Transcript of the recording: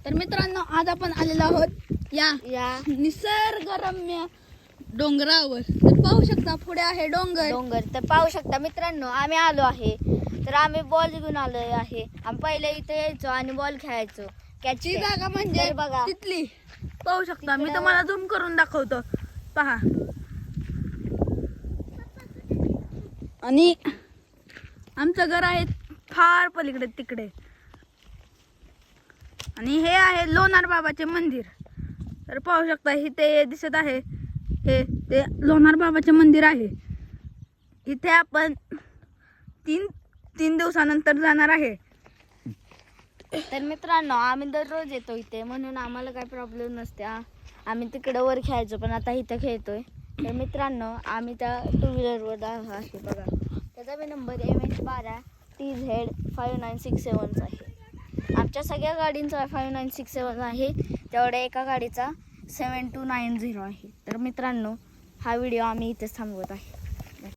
तर मित्रांनो आज आपण आलेलो आहोत या निसर्गरम्य डोंगरावर. तर पाहू शकता पुढे आहे डोंगर. तर पाहू शकता मित्रांनो आम्ही आलो आहे. तर आम्ही बॉल घेऊन आलो आहे. आम्ही पहिले इथे यायचो आणि बॉल खेळायचो. ती जागा म्हणजे तर बघा तिथली पाहू शकता. मी तिकडं- तुम्हाला झूम करून दाखवतो. पहा. आणि आमचं घर आहे फार पलीकडे तिकडे. आणि हे आहे लोणार बाबाचे मंदिर. तर पाहू शकता इथे दिसत आहे हे ते लोणार बाबाचे मंदिर आहे. इथे आपण तीन दिवसानंतर जाणार आहे. तर मित्रांनो आम्ही दररोज येतो इथे म्हणून आम्हाला काही प्रॉब्लेम नसते. आम्ही तिकडे वर खेळायचो पण आता इथं खेळतोय. तर मित्रांनो आम्ही त्या 2 व्हीलरवर आहे बघा. त्याचा बी नंबर MH12 TZ5967 आहे. आमच्या सगळ्या गाडींचा 5967 आहे. तेवढ्या एका गाडीचा 7290 आहे. तर मित्रांनो हा व्हिडिओ आम्ही इथेच थांबवत आहे.